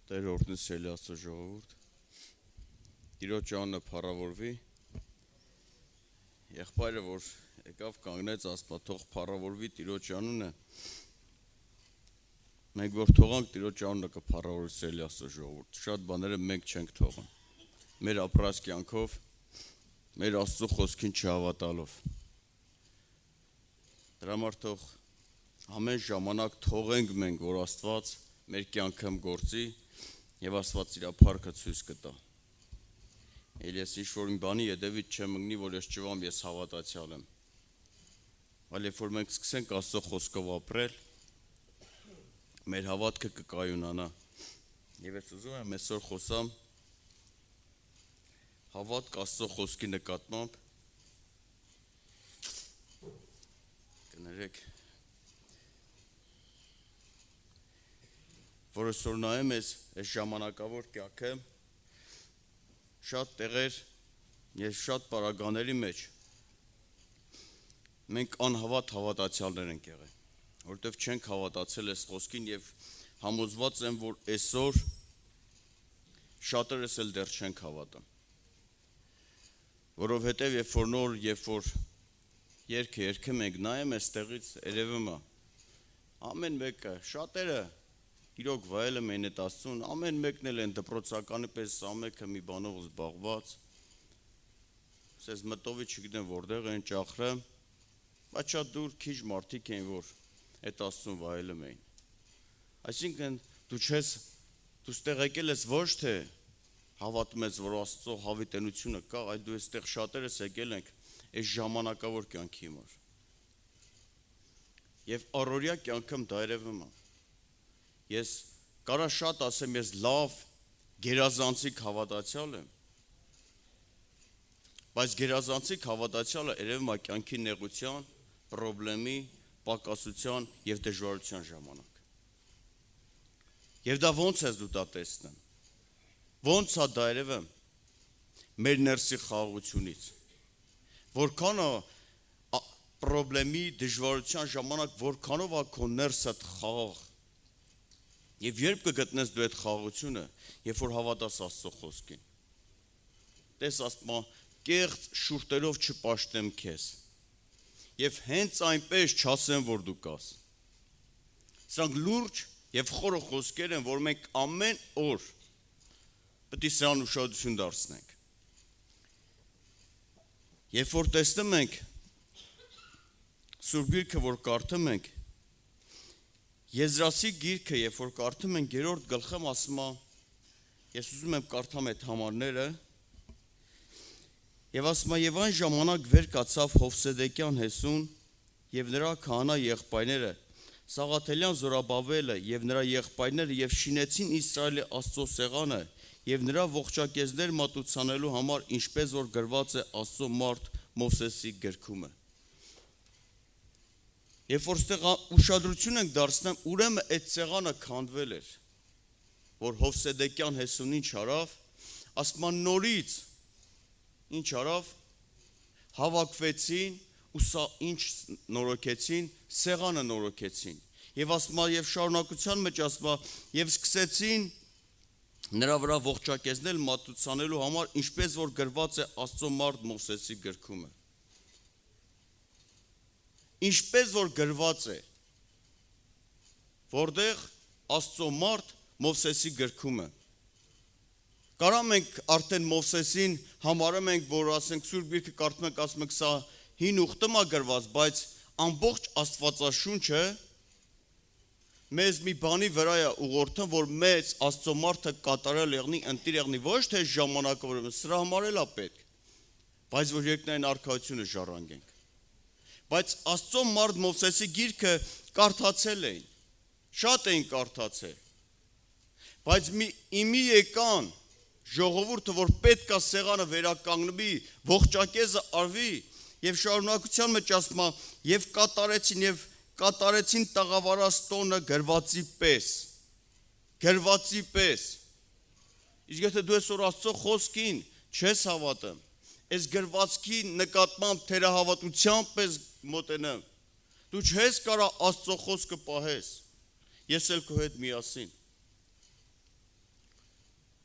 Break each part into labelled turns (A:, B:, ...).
A: Տեր օրհնի սիրելի Աստծո ժողովուրդ, Տիրոջ անունը փառավորվի, եղբայրը որ եկավ կանգնեց ասպա թող փառավորվի Տիրոջ անունը, մենք որ թողանք Տիրոջ անունը կփառավորվի սիրելի Աստծո ժողովուրդ, շատ բաները մենք չենք թողում, մեր ապրած կյանքով, մեր Աստծո խոսքին չհավատալով, դրա համար թող ամեն ժամանակ թողենք մենք, որ Աստված մեր կյանքում գործի և Աստված իր փառքը ցույց կտա։ Էլ ես ինչ-որ մի բանի հետևից չեմ ընկնի, որ ես չվամ, ես հավատացյալ եմ։ Այլ երբ որ մենք սկսենք Աստծո խոսքով ապրել, մեր հավատքը կկայունանա։ Եվ ես ուզում եմ այսօր խոսամ հավատք Աստծո խոսքի նկատմամբ։ Կներեք, որ այսօր նայեմ այս ժամանակավոր կյանքը շատ տեղեր և շատ պարագաների մեջ մենք անհավատ հավատացյալներ ենք եղել, որովհետև չենք հավատացել այս խոսքին և համոզված եմ, որ այսօր շատերս էլ դեռ չենք հավատում, որովհետև երբ որ նոր, երբ որ երգը երգում ենք, նայեմ այստեղից երևում է, ամեն մեկը, շատերը իրոք վայել եմ են էտ Աստծուն, ամեն մեկն էլ են դպրոցականի պես ամենքը մի բանով զբաղված, սեզ մտովի չգիտեմ որտեղ են ճախրը, բայց շատ դուր քիչ մարդիկ են, որ էտ Աստծուն վայել եմ են։ Այսինքն դու ստեղ եկել ես ոչ թե հավատում ես, որ Աստծո հավիտենությունը կա, այլ դու այստեղ շատերս եկել ենք այս ժամանակավոր կյանքի համար։ Եվ առօրյա կյանքում դա երևում է։ Ես կարա շատ ասեմ, ես լավ գերազանցիկ հավատացյալ եմ, բայց գերազանցիկ հավատացյալը երևում է կյանքի նեղության, պրոբլեմի, պակասության և դժվարության ժամանակ։ Եվ դա ոնց ես դու դա տեսնում, ոնց է դա երևում մեր ներսի խաղաղությունից, որքան է պրոբլեմի, դժվարության ժամանակ, որքանով է քո ներսդ խաղաղ, և երբ կգտնես դու այդ խաղաղությունը, երբ որ հավատաս Աստծո խոսքին, տես ասма կեղծ շուրթերով չպաշտեմ քեզ, և հենց այնպես չասեմ, որ դու կաս։ Սրանք լուրջ և խորը խոսքեր են, որ մենք ամեն օր պետք է սրան ուշադրություն դարձնենք։ Երբ որ տեսնում ենք Սուրբ Գիրքը, որ կարդում ենք, Եզրասի գիրքը, երբ որ կարդում ենք 3-րդ գլխում ասում է, ես ուզում եմ կարդամ այդ համարները, և ասում է, և այն ժամանակ վեր կացավ Հովսեդեկյան Հեսուն և նրա քահանա եղբայրները, Սաղաթելյան Զորաբաբելը և նրա եղբայրները և շինեցին Իսրայելի Աստծո սեղանը և նրա ողջակեզներ մատուցանելու համար, ինչպես որ գրված է Աստծո մարդ Մովսեսի գրքումը։ Երբ որ ստեղ ուշադրություն ենք դարձնում, ուրեմն այդ սեղանը քանդվել էր, որ Հովսեդեկյան Հեսուն ինչ արավ, ասում նորից ինչ արավ, հավաքվեցին ու սա ինչ նորոգեցին, սեղանը նորոգեցին։ Եվ ասում և շարունակության մեջ ասում և սկսեցին նրա վրա ողջակեզներ մատուցանելու համար, ինչպես որ գրված է Աստծո մարդ Մովսեսի գրքումը։ Ինչպես որ գրված է, որտեղ Աստծո մարդ Մովսեսի գրքումը։ Կարամ ենք արդեն Մովսեսին համարում ենք, որ ասենք Սուրբ Գիրքը կարդում ենք, ասում ենք սա հին ուխտում է գրված, բայց ամբողջ Աստվածաշունչը մեզ մի բանի վրա է ուղղորդում, որ մեծ Աստծո մարդը կատարել եղնի, ընտիր եղնի, ոչ թե ժամանակավոր, սրա համար էլ է պետք, բայց որ երկնային արքայությունը ժառանգենք։ Բայց Աստծո մարդ Մովսեսի գիրքը կարդացել էին, շատ էին կարդացել, բայց իմի եկան ժողովուրդը, որ պետք է սեղանը վերականգնվի, ողջակեզը արվի, և շարունակության մեջ ասում է, և կատարեցին տաղավարած տոնը գրվածի պես։ Իսկ եթե դու այսօր Աստծո խոսքին չես հավատում, այս գրվածքի նկատմամբ թերահավատությամբ ես մոտենամ, դու չես կարող Աստծո խոսքը պահես, ես էլ քո հետ միասին։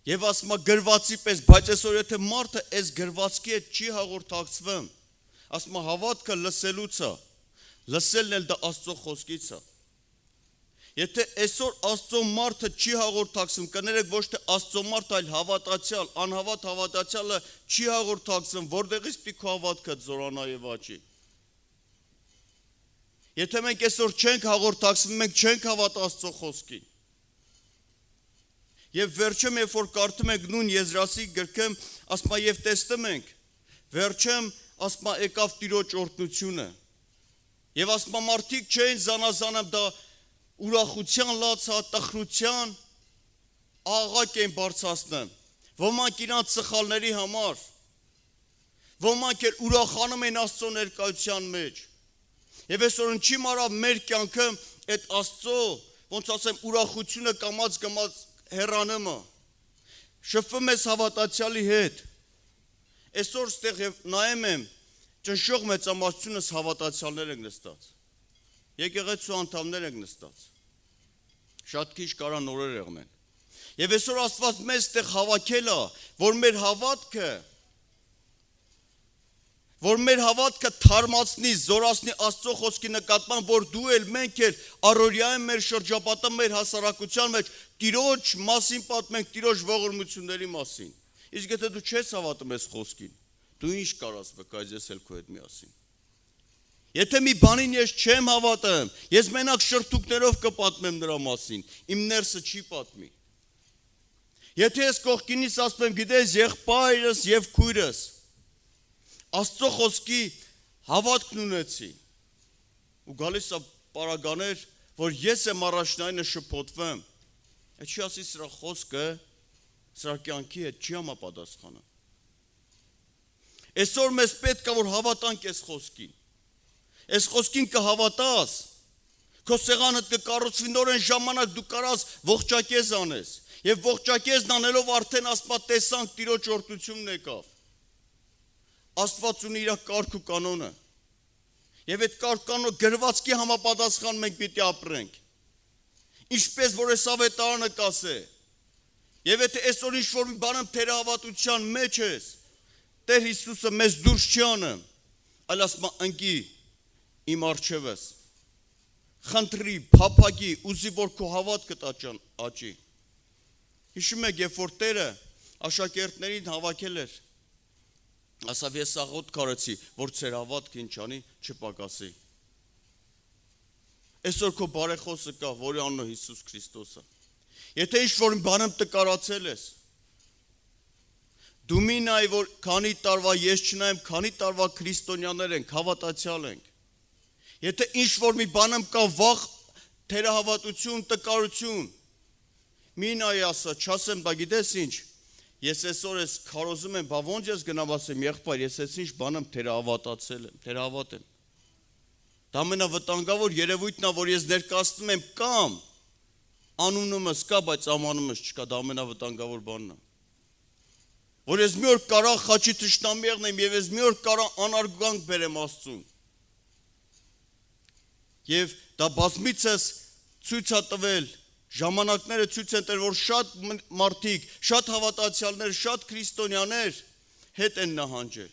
A: Եվ ասում է գրվածի պես, բայց այսօր եթե մարդը այս գրվածքի հետ չի հաղորդակցվում, ասում է հավատքը լսելուց է, լսելն էլ դա Աստծո խոսքից է։ Եթե այսօր Աստծո մարդը չի հաղորդակցվում, կներեք ոչ թե Աստծո մարդ, այլ հավատացյալ, անհավատ հավատացյալը չի հաղորդակցվում, որտեղից պիտի քո հավատքը զորանա եւ աճի։ Եթե մենք այսօր չենք հաղորդակցվում, մենք չենք հավատա Աստծո խոսքին։ Եվ վերջում, երբ որ կարդում ենք նույն Եզրասի գրքը, ասում է եւ տեսնում ենք, վերջում ասում է եկավ Տիրոջ օրհնությունը։ Եվ ասում է մարդիկ չէին զանազանում դա ուրախության լացա, տխրության աղաղակ են բարձրացնում։ Ոմանք իրանց սխալների համար, ոմանք էլ ուրախանում են Աստծո ներկայության մեջ։ Եվ այսօր ինչի մարավ մեր կյանքը այդ Աստծո, ոնց ասեմ, ուրախությունը կամաց հեռանումը, շփվում ես հավատացյալի հետ, այսօր ստեղ և նայեմ եմ, ճնշող մեծամասնությունս հավատացյալներ ենք նստած, եկեղեցու անդամներ ենք նստած, շատ քիչ կարան նորեր եղնեն, և այսօր Աստված մեզ ստեղ հավաքել է, որ մեր հավատքը թարմացնի, զորացնի Աստծո խոսքի նկատմամբ, որ դու էլ մենք էլ առօրյայում մեր շրջապատում մեր հասարակության մեջ Տիրոջ մասին պատմենք, Տիրոջ ողորմությունների մասին։ Իսկ եթե դու չես հավատում այս խոսքին, դու ինչ կարաս վկայես ես էլ քո հետ միասին։ Եթե մի բանին ես չեմ հավատում, ես մենակ շրթուկներով կպատմեմ նրա մասին, իմ ներսը չի պատմի։ Եթե ես կողքինից ասում եմ, գիտես, եղբայրս եւ քույրս Աստծո խոսքի հավատքն ունեցի, ու գալիս է պարագաներ, որ ես եմ առաջնայինը շփոթվեմ, այդ չի ասի սրա խոսքը, սրա կյանքի հետ չի համապատասխանում։ Այսօր մեզ պետք է որ հավատանք այս խոսքին։ Այս խոսքին կհավատաս, քո սեղանդ կկառուցվի նորեն ժամանակ դու կարաս ողջակեզ անես, եւ ողջակեզն անելով արդեն ասպա տեսանք Տիրոջ օրհնությունն եկավ։ Աստված ունի իր կարգ ու կանոնը։ Եվ այդ կարգ կանոնը գրվածքի համապատասխան մենք պիտի ապրենք։ Ինչպես որ այս ավետարանը կասե։ Եվ եթե այսօր ինչ-որ մի բան թերահավատության մեջ ես, Տեր Հիսուսը մեզ դուրս չի անում, այլ ասում է ընկի իմ առջևս։ Խնդրի, փափագի, ուզի որ քո հավատքդ աճի։ Հիշում եք, երբ որ Տերը աշակերտներին հավաքել էր, ասավ ես աղոտ կարեցի, որ ծեր հավատքը ինչ անի չպակասի։ Այսօր քո բարեխոսը կա, որի անունը Հիսուս Քրիստոս է։ Եթե ինչ-որ բանում տկարացել ես, դու մի նայ, որ քանի տարվա ես չնայեմ, քանի տարվա քրիստոնյաներ ենք, հավատացյալ ենք։ Եթե ինչ-որ մի բանում կա վախ, թերահավատություն, տկարություն, մի նայ ասա, չասեմ, դա գիտես ինչ, ես այսօր ես քարոզում եմ, բա ոնց ես գնամ ասեմ, եղբայր, ես այս ինչ բանում թերահավատացել եմ, թերահավատ եմ։ Դա ամենավտանգավոր երևույթն է, որ ես ներկայացնում եմ կամ անունումս կա, բայց ամանումս չկա, դա ամենավտանգավոր բանն է։ Որ ես մի օր կարա խաչի թշնամի եղնեմ եւ ես մի օր կարա անարգանք բերեմ Աստծուն։ Եվ դա բազմիցս ցույց է տվել, ժամանակները ցույց են տվել, որ շատ մարդիկ, շատ հավատացյալներ, շատ քրիստոնյաներ հետ են նահանջել։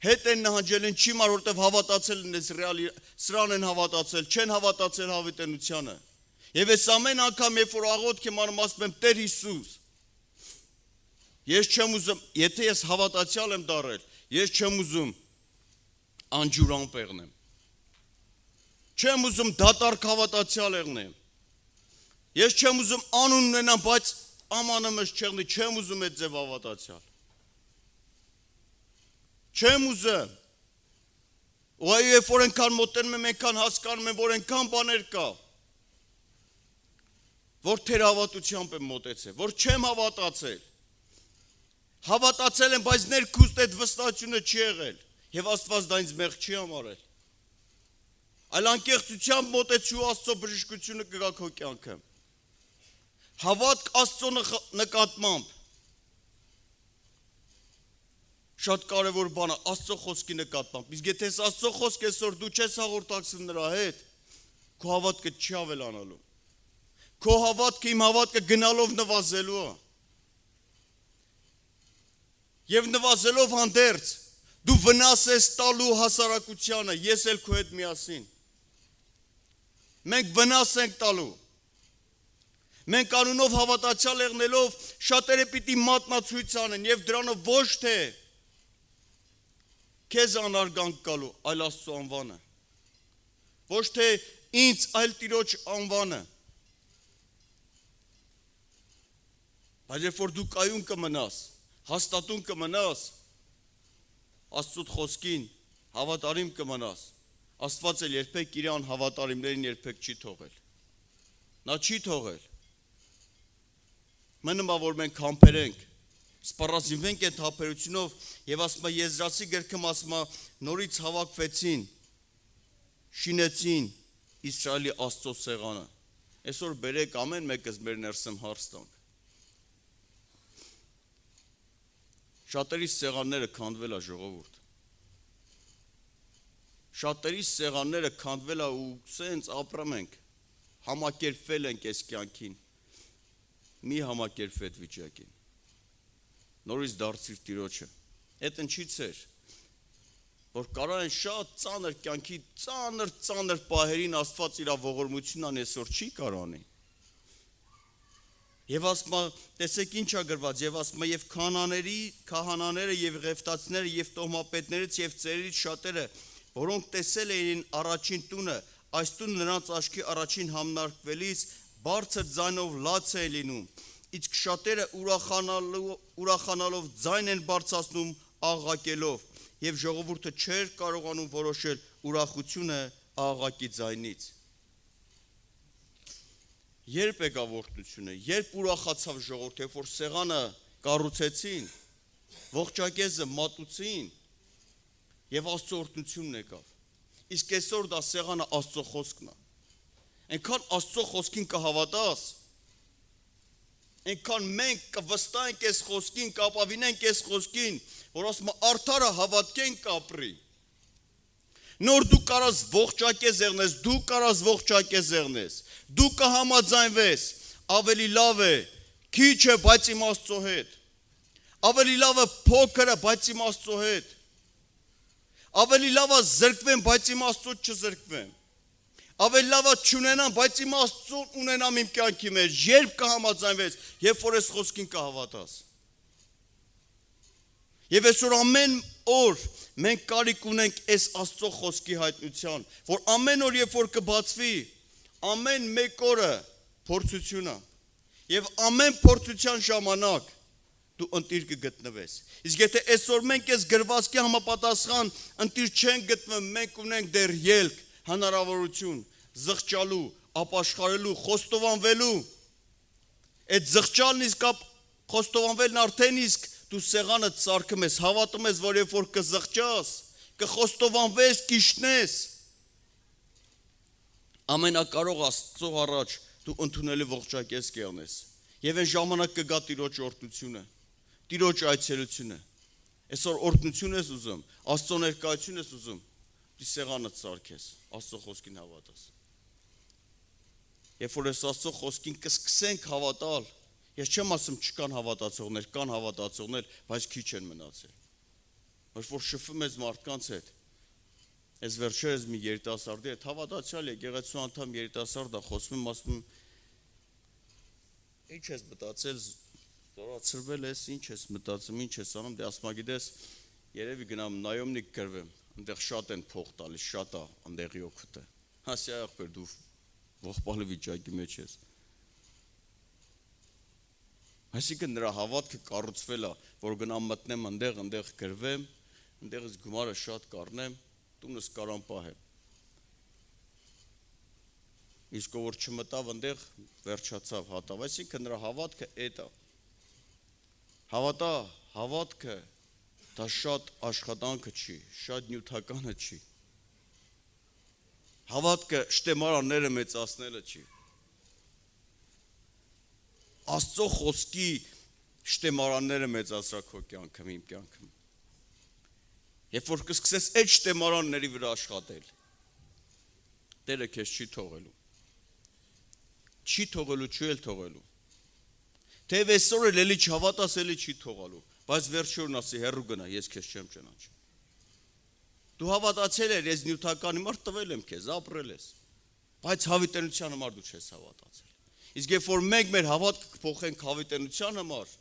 A: Հետ են նահանջել ինչի մար, որտեվ հավատացել են սրան են հավատացել, չեն հավատացել հավիտենությանը։ Եվ այս ամեն անգամ, երբ որ աղոթք եմ անում, ասում եմ Տեր Հիսուս, ես չեմ ուզում, եթե ես հավատացյալ եմ դառել, ես չեմ ուզում անջուրան պեղնեմ։ Չեմ ուզում դատարկ հավատացյալ եղնեմ։ Ես չեմ ուզում անուն ունենամ, բայց ամանումս չեղնի, չեմ ուզում այդ ձև հավատացյալ։ Չեմ ուզում։ Ու այո, երբ որ ենքան մոտենում եմ, ենքան հասկանում եմ, որ ենքան բաներ կա, որ թերահավատությամբ եմ մոտեցել, որ չեմ հավատացել։ Հավատացել եմ, բայց ներքուստ այդ վստահությունը չի եղել, եւ Աստված դա ինձ մեղք չի համարել։ Այլ անկեղծությամբ մոտեցի ու Աստծո բժշկությունը կգա քո կյանքը։ Հավատք Աստծո նկատմամբ շատ կարևոր բան է Աստծո խոսքի նկատմամբ։ Իսկ եթե Աստծո խոսքը այսօր դու չես հաղորդակցվում նրա հետ, քո հավատքը չի ավելանալու։ Քո հավատքը իմ հավատքը գնալով նվազելու է։ Եվ նվազելով հանդերձ դու վնաս ես տալու հասարակությանը, ես էլ քո հետ միասին։ Մենք վնաս ենք տալու։ Մենք անունով հավատացյալ եղնելով շատերը պիտի մատնացույց անեն եւ դրանով ոչ թե քեզ անարգանք գալու, այլ Աստծո անվանը։ Ոչ թե ինձ, այլ Տիրոջ անվանը։ Բայց երբ որ դու կայուն կմնաս, հաստատուն կմնաս, Աստծո խոսքին հավատարիմ կմնաս, Աստված էլ երբեք իր անհավատարիմներին երբեք չի թողել։ Նա չի թողել։ Մնում է որ մենք համբերենք, սպառազինվենք այդ համբերությունով եւ ասում է Եզրացի գրքում ասում է նորից հավաքվեցին, շինեցին Իսրայելի Աստծո սեղանը։ Այսօր բերեք ամեն մեկս մեր ներսում հարց տանք։ Շատերի սեղանները քանդվել է ժողովուրդ։ Շատերի սեղանները քանդվել է ու սենց ապրում ենք, համակերպվել ենք այս կյանքին։ Մի համակերպվի այդ վիճակին։ Նորից դարձիր Տիրոջը։ Այդ ինչից էր, որ կարող են շատ ծանր կյանքի ծանր պահերին Աստված իր ողորմությունն ան այսօր չի կարող անի։ Եվ ասում է, տեսեք ինչ է գրված, եւ ասում է եւ քահանաները եւ ղեֆտացիները եւ տոհմապետներից եւ ծերերից շատերը, որոնք տեսել էին առաջին տունը, այս տունը նրանց աչքի առաջին համնարկվելիս բարձր ձայնով լաց է լինում, իսկ շատերը ուրախանալով ձայն են բարձրացնում աղաղակելով, եւ ժողովուրդը չէր կարողանում որոշել ուրախությունը աղաղակի ձայնից։ Երբ եկավ օրհնությունը, երբ ուրախացավ ժողովուրդը, երբ որ սեղանը կառուցեցին, ողջակեզը մատուցին եւ Աստծո օրհնությունն եկավ։ Իսկ այսօր դա սեղանը Աստծո խոսքն է։ Այնքան Աստծո խոսքին կհավատաս, այնքան մենք կվստահենք այս խոսքին, կապավինենք այս խոսքին, որ ասում է արդարը հավատքեն կապրի։ Նոր դու կարաս ողջակեզ եղնես, դու կարաս ողջակեզ եղնես, դու կհամաձայնվես, ավելի լավ է, քիչ է, բայց իմ Աստծո հետ, ավելի լավ է փոքր է, բայց իմ Աստծո հետ, ավելի լավ է զրկվեմ, բայց իմ Աստծո չզրկվեմ, ավելի լավ է չունենամ, բայց իմ Աստծո ունենամ իմ կյանքի մեջ, երբ կհամաձայնվես, երբ որ այս խոսքին կհավատաս։ Եվ այսօր ամեն օր մենք կարիք ունենք այս Աստծո խոսքի հայտնության, որ ամեն օր երբ որ կբացվի, ամեն մեկ օրը փորձություն է, եւ ամեն փորձության ժամանակ դու ընտիր կգտնվես։ Իսկ եթե այսօր մենք այս գրվածքի համապատասխան ընտիր չենք գտնվում, մենք ունենք դեռ ելք, հնարավորություն զղջալու, ապաշխարելու, խոստովանվելու։ Այդ զղջալն իսկ խոստովանվելն արդեն իսկ դու սեղանը ծարքում ես, հավատում ես, որ երբ որ կզղջաս, կխոստովանվես, կիշնես, ամենակարող Աստծո առաջ դու ընդունելի ողջակեզ կյանես, եւ այն ժամանակ կգա Տիրոջ օրհնությունը, Տիրոջ այցելությունը, այսօր օրհնություն ես ուզում, Աստծո ներկայություն ես ուզում, դու սեղանը ծարքես, Աստծո խոսքին հավատաս, երբ որ ես Աստծո խոսքին կսկսենք հավատալ, ես չեմ ասում չկան հավատացողներ, կան հավատացողներ, բայց քիչ են մնացել։ Որ որ շփվում ես մարդկանց հետ։ Այս վերջերս մի երիտասարդի հետ հավատացյալ եկեղեցու անդամ երիտասարդը խոսում եմ, ասում ինչ ես մտածել, զորացրվել ես, ինչ ես մտածում, ինչ ես անում, դե ասում գիտես, երևի գնամ նայոմնիկ գրվեմ, այնտեղ շատ են փող տալիս, շատ է այնտեղի օգուտը։ Հասի ախպեր դու ողբալի վիճակի մեջ ես։ Այսինքն նրա հավատքը կառուցվել է, որ գնամ մտնեմ այնտեղ գրվեմ, այնտեղից գումարը շատ կառնեմ, տունս կարամ պահեմ։ Իսկ որ չմտավ այնտեղ վերջացավ հատավ, այսինքն նրա հավատքը էդ է։ Հավատա, հավատքը դա շատ աշխատանքը չի, շատ նյութականը չի։ Հավատքը շտեմարանները մեծացնելը չի։ Աստծո խոսքի շտեմարանները մեծացրա քո կյանքում, իմ կյանքում։ Երբ որ կսկսես այդ շտեմարանների վրա աշխատել, Տերը քեզ չի թողելու։ Չի թողելու, չի էլ թողելու։ Թեև այսօր էլ էլի չհավատաս, էլի չի թողալու, բայց վերջորն ասի հեռու գնա, ես քեզ չեմ ճանաչում։ Դու հավատացել ես, ես նյութականի համար տվել եմ քեզ, ապրել ես, բայց հավիտենության համար դու չես հավատացել։ Իսկ երբ որ մենք մեր հավատքը կփոխենք հավիտենության համար,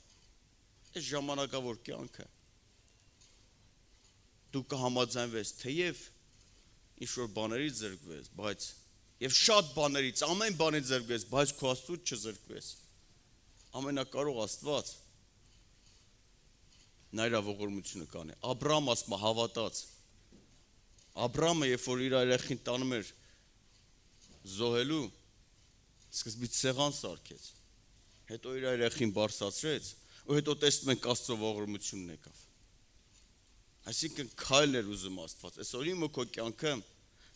A: այս ժամանակավոր կյանքը դու կհամաձայնվես, թեև ինչ որ բաներից զրկվես, բայց եւ շատ բաներից, ամեն բանից զրկվես, բայց քո Աստծուց չզրկվես։ Ամենակարող Աստված նա իր ողորմությունը կանի։ Աբրահամ ասում է հավատաց։ Աբրահամը երբ որ իր երեխին տանում էր զոհելու, սկզբից սեղան սարքեց, հետո իր երեխին բարձրացրեց, ու հետո տեսնում ենք Աստծո ողորմությունն եկավ։ Այսինքն քայլ էր ուզում Աստված։ Այսօր իմ ու քո կյանքը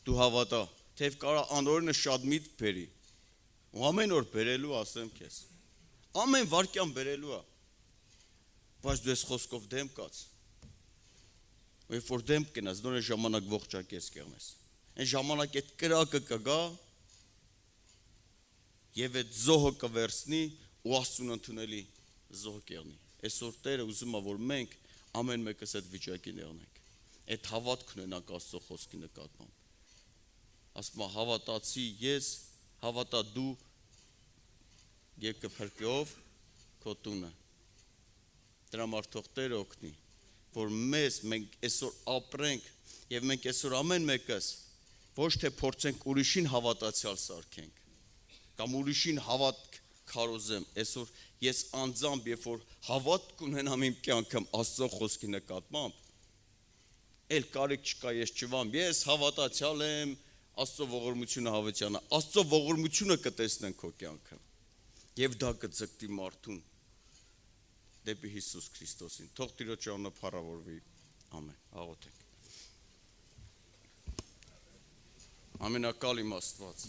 A: դու հավատա, թեև կարա անօրինը շատ միտք բերի, ու ամեն օր բերելու ասեմ քեզ, ամեն վարքյան բերելու է, բայց դու ես խոսքով դեմ կաց, ու երբ որ դեմ կենաս, նոր այն ժամանակ ողջակես կեղնես, այն ժամանակ այդ կրակը կգա, եւ այդ զոհը կվերցնի ու Աստծուն ընդունելի զոհ կեղնի։ Այսօր Տերը ուզում է, որ մենք ամեն մեկս այդ վիճակին եղնենք, այդ հավատք ունենանք Աստծո խոսքի նկատմամբ։ Ասում է հավատացի ես, հավատա դու եւ կփրկի ով քո տունը։ Դրա համար թող Տերը օգնի, որ մենք այսօր ապրենք եւ մենք այսօր ամեն մեկս ոչ թե փորձենք ուրիշին հավատացյալ սարքենք կամ ուրիշին հավատք քարոզեմ, այսօր ես անձամբ երբ որ հավատք ունենամ իմ կյանքում Աստծո խոսքի նկատմամբ, էլ կարիք չկա ես չվամ, ես հավատացյալ եմ, Աստծո ողորմությունը հավատյանա, Աստծո ողորմությունը կտեսնեն քո կյանքում, եւ դա կձգտի մարդուն դեպի Հիսուս Քրիստոսին։ Թող Տիրոջ անունը փառավորվի։ Ամեն։ Աղոթենք։ Ամենակալ իմ Աստված